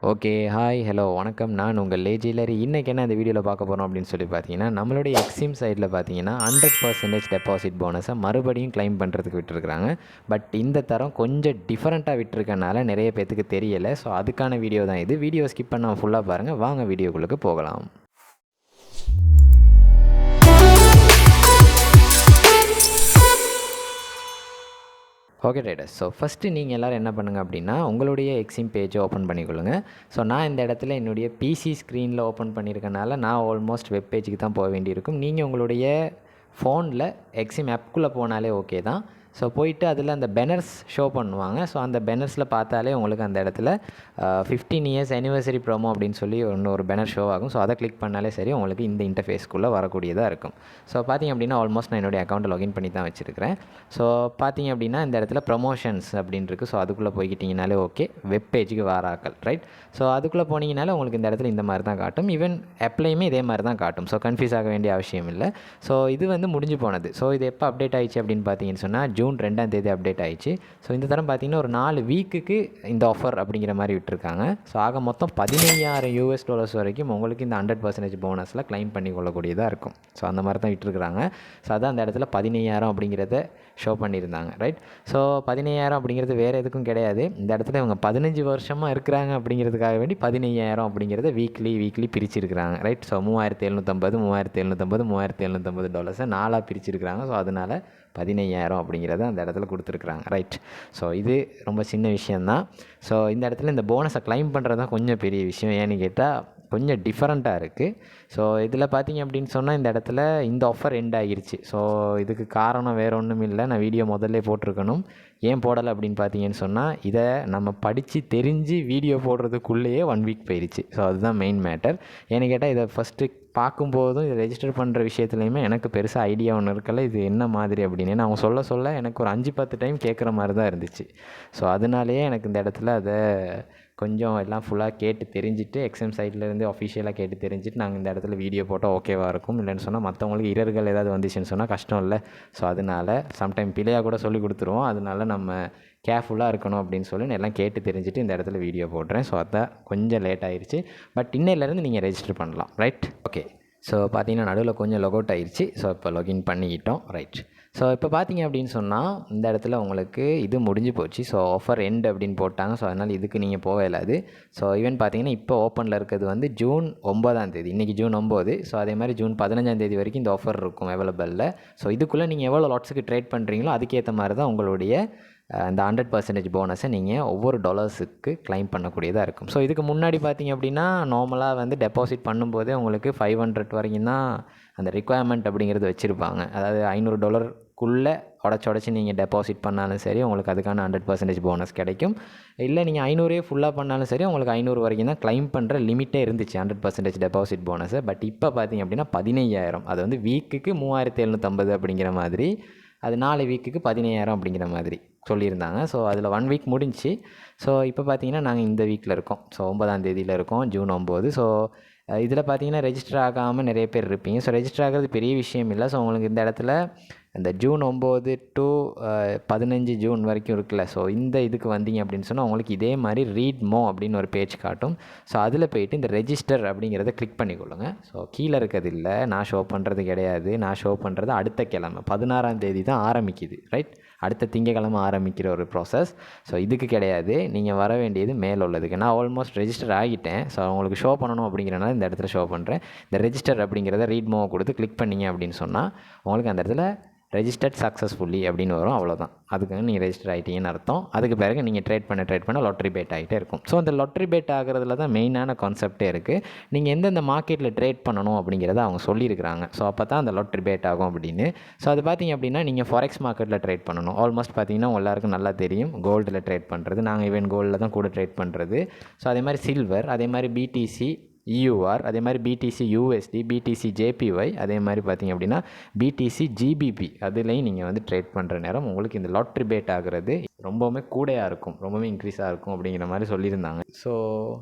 Okay. Hi, hello, வணக்கம். நான் உங்கள் லேஜிலரி. இன்னைக்கு என்ன இந்த வீடியோவில் பார்க்க போகிறோம் அப்படின்னு சொல்லி பார்த்தீங்கன்னா, நம்மளுடைய எக்ஸிம் சைடில் பார்த்தீங்கன்னா 100% டெபாசிட் போனஸை மறுபடியும் கிளைம் பண்ணுறதுக்கு விட்டுருக்குறாங்க. பட் இந்த தரம் கொஞ்சம் டிஃப்ரெண்ட்டாக விட்டுருக்கனால நிறைய பேத்துக்கு தெரியலை. ஸோ அதுக்கான வீடியோ தான் இது. வீடியோ ஸ்கிப் பண்ணாமல் ஃபுல்லாக பாருங்கள். வாங்க வீடியோக்குள்ளே போகலாம். Okay Riders. ஸோ ஃபஸ்ட்டு நீங்கள் எல்லோரும் என்ன பண்ணுங்கள் அப்படின்னா, உங்களுடைய எக்ஸிம் பேஜை ஓப்பன் பண்ணிக்கொள்ளுங்க. ஸோ நான் இந்த இடத்துல என்னுடைய பிசி ஸ்க்ரீனில் ஓப்பன் பண்ணியிருக்கனால நான் ஆல்மோஸ்ட் வெப் பேஜுக்கு தான் போக வேண்டியிருக்கும். நீங்கள் உங்களுடைய ஃபோனில் எக்ஸிம் ஆப்குள்ளே போனாலே ஓகே தான். ஸோ போயிட்டு அதில் அந்த பெனர்ஸ் ஷோ பண்ணுவாங்க. ஸோ அந்த பெனர்ஸில் பார்த்தாலே உங்களுக்கு அந்த இடத்துல 15 இயர்ஸ் ஆனிவர்சரி ப்ரோமோ அப்படின்னு சொல்லி ஒரு பெனர் ஷோ ஆகும். ஸோ அதை கிளிக் பண்ணாலே சரி உங்களுக்கு இந்த இன்டர்ஃபேஸ்க்குள்ளே வரக்கூடியதாக இருக்கும். ஸோ பார்த்திங்க அப்படின்னா ஆல்மோஸ்ட் நான் என்னுடைய அக்கௌண்ட்டை லாகின் பண்ணி தான் வச்சுருக்கிறேன். ஸோ பார்த்திங்க அப்படின்னா இந்த இடத்துல ப்ரொமோஷன்ஸ் அப்படின்னு இருக்குது. ஸோ அதுக்குள்ளே போய்கிட்டிங்கனாலே ஓகே, வெப் பேஜுக்கு வாராக்கள் ரைட். ஸோ அதுக்குள்ளே போனீங்கனாலே உங்களுக்கு இந்த இடத்துல இந்த மாதிரி தான் காட்டும். ஈவன் ஆப்லையுமே இதே மாதிரி தான் காட்டும். ஸோ கன்ஃபியூஸ் ஆக வேண்டிய அவசியம் இல்லை. ஸோ இது வந்து முடிஞ்சு போனது. ஸோ இது எப்போ அப்டேட் ஆயிடுச்சு அப்படின்னு பார்த்தீங்கன்னு சொன்னால் ஜூன் 2ஆம் தேதி அப்டேட் ஆயிடுச்சு. ஸோ இந்த தரம் பார்த்திங்கன்னா ஒரு 4 வீக்குக்கு இந்த ஆஃபர் அப்படிங்கிற மாதிரி விட்டுருக்காங்க. ஸோ ஆக மொத்தம் $15,000 வரைக்கும் உங்களுக்கு இந்த 100% போனஸில் கிளைம் பண்ணி கொள்ளக்கூடியதாக இருக்கும். ஸோ அந்த மாதிரி தான் விட்டுருக்குறாங்க. ஸோ அதான் அந்த இடத்துல 15,000 அப்படிங்கிறத ஷோ பண்ணியிருந்தாங்க ரைட். ஸோ 15,000 அப்படிங்கிறது வேறு எதுக்கும் கிடையாது. இந்த இடத்துல இவங்க 15 வருஷமாக இருக்கிறாங்க அப்படிங்கிறதுக்காக வேண்டி 15,000 அப்படிங்கிறத வீக்லி பிரிச்சிருக்கிறாங்க ரைட். ஸோ $3,750 $3,750 $3,750 4ஆக பிரிச்சிருக்கிறாங்க. ஸோ அதனால் 15,000 அப்படிங்கிறத அந்த இடத்துல கொடுத்துருக்குறாங்க ரைட். ஸோ இது ரொம்ப சின்ன விஷயந்தான். ஸோ இந்த இடத்துல இந்த போனஸை கிளைம் பண்ணுறது தான் கொஞ்சம் பெரிய விஷயம். ஏன்னு கேட்டால் கொஞ்சம் டிஃப்ரெண்ட்டாக இருக்குது. ஸோ இதில் பார்த்தீங்க அப்படின்னு சொன்னால் இந்த இடத்துல இந்த ஆஃபர் எண்ட் ஆகிருச்சு. ஸோ இதுக்கு காரணம் வேறு ஒன்றும் இல்லை. நான் வீடியோ முதல்ல போட்டிருக்கணும். ஏன் போடலை அப்படின்னு பார்த்தீங்கன்னு சொன்னால் இதை நம்ம படித்து தெரிஞ்சு வீடியோ போடுறதுக்குள்ளேயே 1 வீக் போயிடுச்சு. ஸோ அதுதான் மெயின் மேட்டர். ஏன்னு கேட்டால் இதை ஃபஸ்ட்டு பார்க்கும்போதும் இதை ரெஜிஸ்டர் பண்ணுற விஷயத்துலையுமே எனக்கு பெருசாக ஐடியா ஒன்று இருக்கல இது என்ன மாதிரி அப்படின்னு. அவங்க சொல்ல எனக்கு ஒரு 5-10 டைம் கேட்குற மாதிரி தான் இருந்துச்சு. ஸோ அதனாலேயே எனக்கு இந்த இடத்துல அதை கொஞ்சம் எல்லாம் ஃபுல்லாக கேட்டு தெரிஞ்சுட்டு எக்ஸாம் சைட்லேருந்து அஃபிஷியலாக கேட்டு தெரிஞ்சுட்டு நாங்கள் இந்த இடத்துல வீடியோ போட்டால் ஓகேவாக இருக்கும். இல்லைன்னு சொன்னால் மற்றவங்களுக்கு இரர்கள் ஏதாவது வந்துச்சுன்னு சொன்னால் கஷ்டம் இல்லை. ஸோ அதனால் சம்டைம் பிள்ளையாக கூட சொல்லி கொடுத்துருவோம். அதனால நம்ம கேர்ஃபுல்லாக இருக்கணும் அப்படின்னு சொல்லி நான் எல்லாம் கேட்டு தெரிஞ்சுட்டு இந்த இடத்துல வீடியோ போடுறேன். ஸோ அதான் கொஞ்சம் லேட் ஆகிருச்சு. பட் இன்னையிலேருந்து நீங்கள் ரெஜிஸ்டர் பண்ணலாம் ரைட். ஓகே. ஸோ பார்த்தீங்கன்னா நடுவில் கொஞ்சம் லொகவுட் ஆகிருச்சு. ஸோ இப்போ லாகின் பண்ணிக்கிட்டோம் ரைட். ஸோ இப்போ பார்த்தீங்க அப்படின்னு சொன்னால் இந்த இடத்துல உங்களுக்கு இது முடிஞ்சு போச்சு. ஸோ ஆஃபர் எண்ட் அப்படின்னு போட்டாங்க. ஸோ அதனால் இதுக்கு நீங்கள் போக இயலாது. ஸோ ஈவன் பார்த்தீங்கன்னா இப்போ ஓப்பனில் இருக்கிறது வந்து ஜூன் 9ஆம் தேதி. இன்றைக்கி ஜூன் 9. ஸோ அதே மாதிரி ஜூன் 15ஆம் தேதி வரைக்கும் இந்த ஆஃபர் இருக்கும் அவைலபிளில். ஸோ இதுக்குள்ளே நீங்கள் எவ்வளோ லாட்ஸுக்கு ட்ரேட் பண்ணுறீங்களோ அதுக்கேற்ற மாதிரி தான் உங்களுடைய இந்த 100% போனஸை நீங்கள் ஒவ்வொரு டாலர்ஸுக்கு கிளைம் பண்ணக்கூடியதாக இருக்கும். ஸோ இதுக்கு முன்னாடி பார்த்தீங்க அப்படின்னா நார்மலாக வந்து டெபாசிட் பண்ணும்போதே உங்களுக்கு 500 வரைக்கும் தான் அந்த ரிக்குவயர்மெண்ட் அப்படிங்கிறது வச்சுருப்பாங்க. அதாவது $500 உடச்சி நீங்கள் டெபாசிட் பண்ணாலும் சரி உங்களுக்கு அதுக்கான 100% போனஸ் கிடைக்கும். இல்லை நீங்கள் 500 ஃபுல்லாக பண்ணாலும் சரி உங்களுக்கு 500 வரைக்கும் தான் கிளைம் பண்ணுற லிமிட்டே இருந்துச்சு 100% டெபாசிட் போனஸை. பட் இப்போ பார்த்தீங்க அப்படின்னா 15,000, அது வந்து வீக்குக்கு 3,750 அப்படிங்கிற மாதிரி, அது 4 வீக்குக்கு 15,000 அப்படிங்கிற மாதிரி சொல்லியிருந்தாங்க. ஸோ அதில் 1 வீக் முடிஞ்சு. ஸோ இப்போ பார்த்தீங்கன்னா நாங்கள் இந்த வீக்கில் இருக்கோம். ஸோ 9ஆம் தேதியில் இருக்கோம், ஜூன் 9. ஸோ இதில் பார்த்தீங்கன்னா ரெஜிஸ்டர் ஆகாமல் நிறைய பேர் இருப்பீங்க. ஸோ ரெஜிஸ்டர் ஆகிறது பெரிய விஷயம் இல்லை. ஸோ உங்களுக்கு இந்த இடத்துல இந்த ஜூன் 9 to 15 ஜூன் வரைக்கும் இருக்குல்ல. ஸோ இந்த இதுக்கு வந்தீங்க அப்படின்னு சொன்னால் உங்களுக்கு இதே மாதிரி ரீட் மோ அப்படின்னு ஒரு பேஜ் காட்டும். ஸோ அதில் போயிட்டு இந்த ரெஜிஸ்டர் அப்படிங்கிறத கிளிக் பண்ணிக்கொள்ளுங்க. ஸோ கீழே இருக்கிறது இல்லை, நான் ஷோ பண்ணுறது கிடையாது. நான் ஷோ பண்ணுறது அடுத்த கிழமை 16ஆம் தேதி தான் ஆரம்பிக்குது ரைட். அடுத்த திங்கக்கிழமை ஆரம்பிக்கிற ஒரு ப்ராசஸ். ஸோ இதுக்கு கிடையாது, நீங்கள் வர வேண்டியது மேலே உள்ளதுக்கு. நான் ஆல்மோஸ்ட் ரெஜிஸ்டர் ஆகிட்டேன். ஸோ உங்களுக்கு ஷோ பண்ணணும் அப்படிங்கிறனால இந்த இடத்துல ஷோ பண்ணுறேன். இந்த ரெஜிஸ்டர் அப்படிங்கிறத ரீட் மோவை கொடுத்து கிளிக் பண்ணிங்க அப்படின்னு சொன்னால் உங்களுக்கு அந்த இடத்துல ரெஜிஸ்டர்ட் சக்ஸஸ்ஃபுல்லி அப்படின்னு வரும். அவ்வளோதான். அதுக்காக நீங்கள் ரெஜிஸ்டர் ஆகிட்டீங்கன்னு அர்த்தம். அதுக்கு பிறகு நீங்கள் ட்ரேட் பண்ண லாட்ரி பேட் ஆகிட்டே இருக்கும். ஸோ அந்த லாட்ரி பேட் ஆகிறதுல தான் மெயினான கான்செப்டே இருக்குது. நீங்கள் எந்தெந்த மார்க்கெட்டில் ட்ரேட் பண்ணணும் அப்படிங்கிறத அவங்க சொல்லியிருக்கிறாங்க. ஸோ அப்போ தான் அந்த லாட்ரி பேட் ஆகும் அப்படின்னு. ஸோ அது பார்த்தீங்க அப்படின்னா நீங்கள் ஃபாரெக்ஸ் மார்க்கெட்டில் ட்ரேட் பண்ணணும். ஆல்மோஸ்ட் பார்த்தீங்கன்னா எல்லாருக்கும் நல்லா தெரியும் கோல்டில் ட்ரேட் பண்ணுறது. நாங்கள் ஈவன் கோல்டில் தான் கூட ட்ரேட் பண்ணுறது. ஸோ அதே மாதிரி சில்வர், அதே மாதிரி பிடிசி EUR, அதே மாதிரி BTC USD, BTC JPY, அதே மாதிரி பார்த்திங்க அப்படின்னா BTC GBP, அதுலேயும் நீங்கள் வந்து ட்ரேட் பண்ணுற நேரம் உங்களுக்கு இந்த லாட்ரி பேட் ஆகிறது ரொம்பவுமே கூடையாக இருக்கும், ரொம்பவுமே இன்க்ரீஸாக இருக்கும் அப்படிங்கிற மாதிரி சொல்லியிருந்தாங்க. ஸோ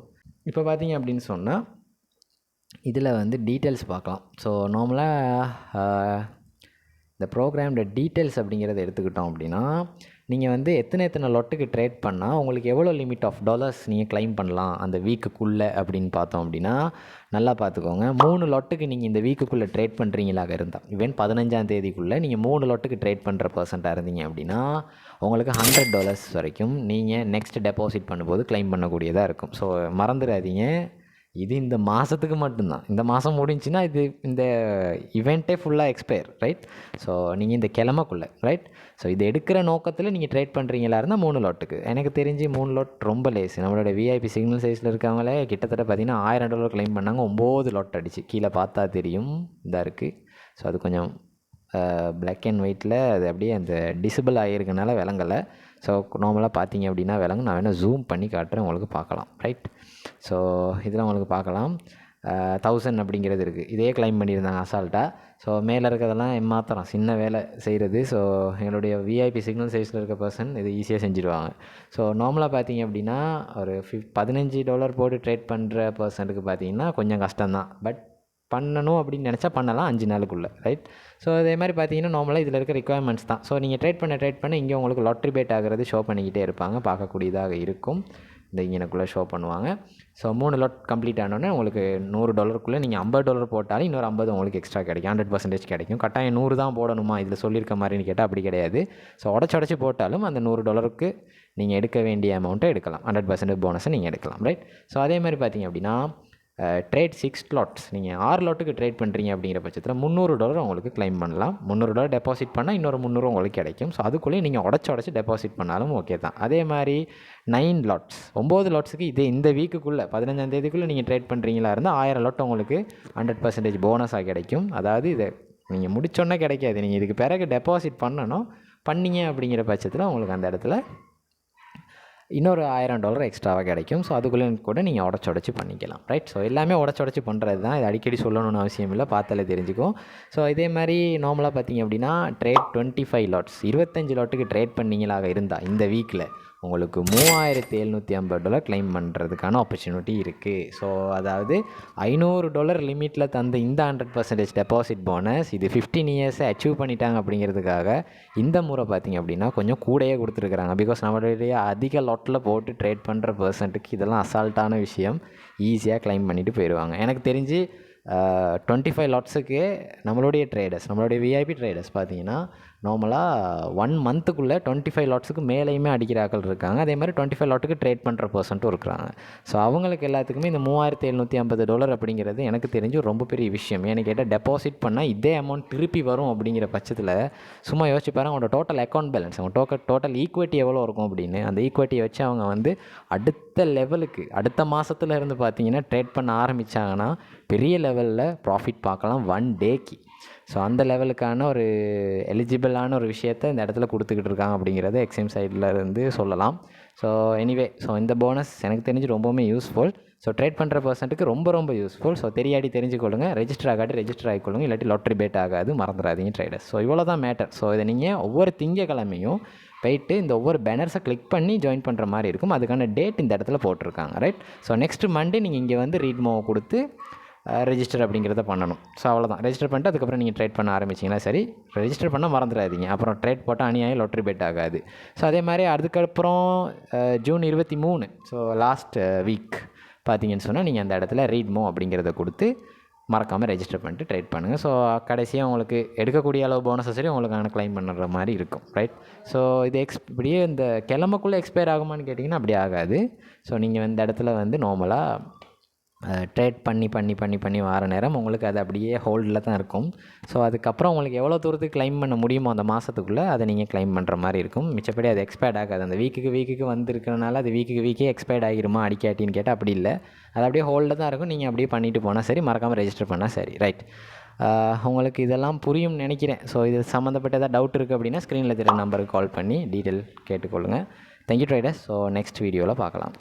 இப்போ பார்த்திங்க அப்படின்னு சொன்னால் இதில் வந்து டீட்டெயில்ஸ் பார்க்கலாம். ஸோ நார்மலாக இந்த ப்ரோக்ராமோட டீட்டெயில்ஸ் அப்படிங்கிறத எடுத்துக்கிட்டோம் அப்படின்னா நீங்கள் வந்து எத்தனை லொட்டுக்கு ட்ரேட் பண்ணால் உங்களுக்கு எவ்வளோ லிமிட் ஆஃப் டாலர்ஸ் நீங்கள் கிளைம் பண்ணலாம் அந்த வீக்குக்குள்ளே அப்படின்னு பார்த்தோம் அப்படின்னா, நல்லா பார்த்துக்கோங்க. 3 லொட்டுக்கு நீங்கள் இந்த வீக்குக்குள்ளே ட்ரேட் பண்ணுறீங்களாக இருந்தால், ஈவன் 15ஆம் தேதிக்குள்ளே நீங்கள் 3 லொட்டுக்கு ட்ரேட் பண்ணுற பர்சன்ட்டாக இருந்தீங்க அப்படின்னா, உங்களுக்கு $100 வரைக்கும் நீங்கள் நெக்ஸ்ட் டெபாசிட் பண்ணும்போது கிளைம் பண்ணக்கூடியதாக இருக்கும். ஸோ மறந்துடாதீங்க, இது இந்த மாதத்துக்கு மட்டும்தான். இந்த மாதம் முடிஞ்சுன்னா இது இந்த இவெண்ட்டே ஃபுல்லாக எக்ஸ்பயர், ரைட்? ஸோ நீங்கள் இந்த கிழமைக்குள்ளே, ரைட்? ஸோ இது எடுக்கிற நோக்கத்தில் நீங்கள் ட்ரேட் பண்ணுறீங்களா இருந்தால் 3 லோட்டுக்கு. எனக்கு தெரிஞ்சு 3 லோட் ரொம்ப லேஸ். நம்மளோட விஐபி சிக்னல் சைஸில் இருக்கவங்களே கிட்டத்தட்ட பார்த்தீங்கன்னா $1000 கிளைம் பண்ணாங்க. 9 லோட் அடிச்சு கீழே பார்த்தா தெரியும், இதாக இருக்குது. ஸோ அது கொஞ்சம் பிளாக் அண்ட் ஒயிட்டில் அது அப்படியே அந்த டிசபிள் ஆகியிருக்கனால விளங்கலை. ஸோ நார்மலாக பார்த்தீங்க அப்படின்னா விளங்கு. நான் வேணால் ஜூம் பண்ணி காட்டுறேன், உங்களுக்கு பார்க்கலாம், ரைட்? ஸோ இதில் உங்களுக்கு பார்க்கலாம் 1000 அப்படிங்கிறது இருக்குது. இதே கிளைம் பண்ணியிருந்தாங்க அசால்ட்டாக. ஸோ மேலே இருக்கிறதெல்லாம் ஏமாத்திரம் சின்ன வேலை செய்கிறது. ஸோ எங்களுடைய விஐபி சிக்னல் சைஸில் இருக்க பர்சன் இது ஈஸியாக செஞ்சுருவாங்க. ஸோ நார்மலாக பார்த்தீங்க அப்படின்னா ஒரு $15 போட்டு ட்ரேட் பண்ணுற பர்சனுக்கு பார்த்தீங்கன்னா கொஞ்சம் கஷ்டம்தான். பட் பண்ணணும் அப்படின்னு நினச்சா பண்ணலாம் 5 நாளுக்குள்ளே, ரைட்? ஸோ அதே மாதிரி பார்த்தீங்கன்னா நார்மலாக இதில் இருக்க ரிக்குவயர்மெண்ட்ஸ் தான். ஸோ நீங்கள் ட்ரேட் பண்ண இங்கே உங்களுக்கு லாட்ரி பேட் ஆகிறது ஷோ பண்ணிக்கிட்டே இருப்பாங்க, பார்க்கக்கூடியதாக இருக்கும். இந்த இங்கனக்குள்ளே ஷோ பண்ணுவாங்க. ஸோ 3 லாட் கம்ப்ளீட் ஆனோடனே உங்களுக்கு $100 நீங்கள் $50 போட்டாலும் இன்னொரு 50 உங்களுக்கு எக்ஸ்ட்ரா கிடைக்கும், 100% கிடைக்கும். கட்டாயம் 100 தான் போடணுமா இதில் சொல்லியிருக்க மாதிரின்னு கேட்டால் அப்படி கிடையாது. ஸோ உடச்சி போட்டாலும் அந்த $100 நீங்கள் எடுக்க வேண்டிய அமௌண்ட்டை எடுக்கலாம், 100% போனஸை நீங்கள் எடுக்கலாம், ரைட்? ஸோ அதே மாதிரி பார்த்தீங்க அப்படின்னா ட்ரேட் 6 லாட்ஸ், நீங்கள் 6 லாட்டுக்கு ட்ரேட் பண்ணுறீங்க அப்படிங்கிற பட்சத்தில் $300 உங்களுக்கு கிளைம் பண்ணலாம். $300 டெபாசிட் பண்ணால் இன்னொரு $300 உங்களுக்கு கிடைக்கும். ஸோ அதுக்குள்ளேயே நீங்கள் உடச்சி டெபாசிட் பண்ணாலும் ஓகே தான். அதே மாதிரி 9 லாட்ஸ், 9 லாட்ஸுக்கு இந்த வீக்குக்குள்ளே 15ஆம் தேதிக்குள்ளே நீங்கள் ட்ரேட் பண்ணுறீங்களா இருந்தால் 1000 லாட் உங்களுக்கு 100% போனஸாக கிடைக்கும். அதாவது இதை நீங்கள் முடிச்சோன்னே கிடைக்காது, நீங்கள் இதுக்கு பிறகு டெபாசிட் பண்ணீங்க அப்படிங்கிற பட்சத்தில் உங்களுக்கு அந்த இடத்துல இன்னொரு $1000 எக்ஸ்ட்ராவாக கிடைக்கும். ஸோ அதுக்குள்ளே கூட நீங்கள் உடச்சி பண்ணிக்கலாம், ரைட்? ஸோ எல்லாமே உடச்சி பண்ணுறது தான், இது அடிக்கடி சொல்லணும்னு அவசியம் இல்லை, பார்த்தாலே தெரிஞ்சுக்கும். ஸோ இதே மாதிரி நார்மலாக பார்த்தீங்க அப்படின்னா ட்ரேட் 25 லாட்ஸ், 25 லாட்டுக்கு ட்ரேட் பண்ணிங்களாக இருந்தால் இந்த வீக்கில் உங்களுக்கு $3750 கிளைம் பண்ணுறதுக்கான ஆப்பர்ச்சுனிட்டி இருக்குது. ஸோ அதாவது $500 லிமிட்டில் தந்த இந்த 100% டெபாசிட் போனஸ் இது 15 இயர்ஸை அச்சீவ் பண்ணிட்டாங்க அப்படிங்கிறதுக்காக இந்த முறை பார்த்திங்க அப்படின்னா கொஞ்சம் கூடையே கொடுத்துருக்குறாங்க. பிகாஸ் நம்மளுடைய அதிக லாட்டில் போட்டு ட்ரேட் பண்ணுற பர்சன்ட்டுக்கு இதெல்லாம் அசால்ட்டான விஷயம், ஈஸியாக கிளைம் பண்ணிவிட்டு போயிடுவாங்க. எனக்கு தெரிஞ்சு 25 லாட்ஸுக்கு நம்மளுடைய விஐபி ட்ரேடர்ஸ் பார்த்தீங்கன்னா நார்மலாக 1 மந்த்துக்குள்ளே 25 லாட்ஸுக்கு மேலேயுமே அடிக்கிற ஆக்கள் இருக்காங்க. அதே மாதிரி 25 லாட்டுக்கு ட்ரேட் பண்ணுற பர்சன்ட்டும் இருக்கிறாங்க. ஸோ அவங்களுக்கு எல்லாத்துக்குமே இந்த $3750 அப்படிங்கிறது எனக்கு தெரிஞ்சு ரொம்ப பெரிய விஷயம். ஏன்னு கேட்டால் டெபாசிட் பண்ணால் இதே அமௌண்ட் திருப்பி வரும் அப்படிங்கிற பட்சத்தில் சும்மா யோசிச்சு பாருங்கள், அவங்களோட டோட்டல் அக்கௌண்ட் பேலன்ஸ், அவங்க டோட்டல் ஈக்விட்டி எவ்வளோ இருக்கும் அப்படின்னு. அந்த ஈக்விட்டியை வச்சு அவங்க வந்து அடுத்த லெவலுக்கு அடுத்த மாதத்துல இருந்து பார்த்தீங்கன்னா ட்ரேட் பண்ண ஆரம்பித்தாங்கன்னா பெரிய லெவலில் ப்ராஃபிட் பார்க்கலாம் 1 டேக்கு. ஸோ அந்த லெவலுக்கான ஒரு எலிஜிபிளான ஒரு விஷயத்தை இந்த இடத்துல கொடுத்துக்கிட்டு இருக்காங்க அப்படிங்கிறத எக்ஸிம் சைடில் இருந்து சொல்லலாம். ஸோ எனிவே, ஸோ இந்த போனஸ் எனக்கு தெரிஞ்சு ரொம்பவுமே யூஸ்ஃபுல். ஸோ ட்ரேட் பண்ணுற பர்சன்ட்டுக்கு ரொம்ப யூஸ்ஃபுல். ஸோ தெரிஞ்சுக்கொள்ளுங்க, ரெஜிஸ்டர் ஆகிக்கொள்ளுங்க, இல்லாட்டி லாட்ரி பேட் ஆகாது, மறந்துடாதீங்க ட்ரேடர்ஸ். ஸோ இவ்வளோ தான் மேட்டர். ஸோ இதை நீங்கள் ஒவ்வொரு திங்கக்கிழமையும் போயிட்டு இந்த ஒவ்வொரு பேனர்ஸை கிளிக் பண்ணி ஜாயின் பண்ணுற மாதிரி இருக்கும். அதுக்கான டேட் இந்த இடத்துல போட்டிருக்காங்க, ரைட்? ஸோ நெக்ஸ்ட் மண்டே நீங்கள் இங்கே வந்து ரீட்மோவை கொடுத்து ரெஜிஸ்டர் அப்படிங்கிறத பண்ணணும். ஸோ அவ்வளோதான். ரெஜிஸ்டர் பண்ணிட்டு அதுக்கப்புறம் நீங்கள் ட்ரேட் பண்ண ஆரம்பிச்சிங்கன்னா சரி. ரெஜிஸ்டர் பண்ணால் மறந்துடாதீங்க, அப்புறம் ட்ரேட் போட்டால் அநியாயம் லாட்ரி பேட் ஆகாது. ஸோ அதே மாதிரி அதுக்கப்புறம் ஜூன் 23, ஸோ லாஸ்ட் வீக் பார்த்தீங்கன்னு சொன்னால் நீங்கள் அந்த இடத்துல ரீட்மோ அப்படிங்கிறத கொடுத்து மறக்காமல் ரெஜிஸ்டர் பண்ணிட்டு ட்ரேட் பண்ணுங்கள். ஸோ கடைசியாக உங்களுக்கு எடுக்கக்கூடிய அளவு போனஸை சரி உங்களுக்கு கிளைம் பண்ணுற மாதிரி இருக்கும், ரைட்? ஸோ இது இப்படியே இந்த கிழமைக்குள்ளே எக்ஸ்பயர் ஆகுமான்னு கேட்டிங்கன்னா அப்படி ஆகாது. ஸோ நீங்கள் இந்த இடத்துல வந்து நார்மலாக ட்ரேட் பண்ணி வர நேரம் உங்களுக்கு அது அப்படியே ஹோல்டில் தான் இருக்கும். ஸோ அதுக்கப்புறம் உங்களுக்கு எவ்வளோ தூரத்துக்கு கிளைம் பண்ண முடியுமோ அந்த மாதத்துக்குள்ளே அதை நீங்கள் கிளைம் பண்ணுற மாதிரி இருக்கும். மிச்சப்படி அது எக்ஸ்பயர்ட் ஆகாது. அந்த வீக்குக்கு வந்துருக்கிறனால அது வீக்கே எக்ஸ்பயர்ட் ஆகிருமா அடிக்காட்டின்னு கேட்டால் அப்படி இல்லை, அது அப்படியே ஹோல்டில் தான் இருக்கும். நீங்கள் அப்படியே பண்ணிவிட்டு போனால் சரி, மறக்காமல் ரெஜிஸ்டர் பண்ணால் சரி, ரைட்? உங்களுக்கு இதெல்லாம் புரியும்னு நினைக்கிறேன். ஸோ இது சம்மந்தப்பட்ட ஏதாவது டவுட் இருக்குது அப்படின்னா ஸ்க்ரீனில் தெரிய நம்பருக்கு கால் பண்ணி டீட்டெயில் கேட்டுக்கொள்ளுங்கள். Thank you traders. ஸோ நெக்ஸ்ட் வீடியோவில் பார்க்கலாம்.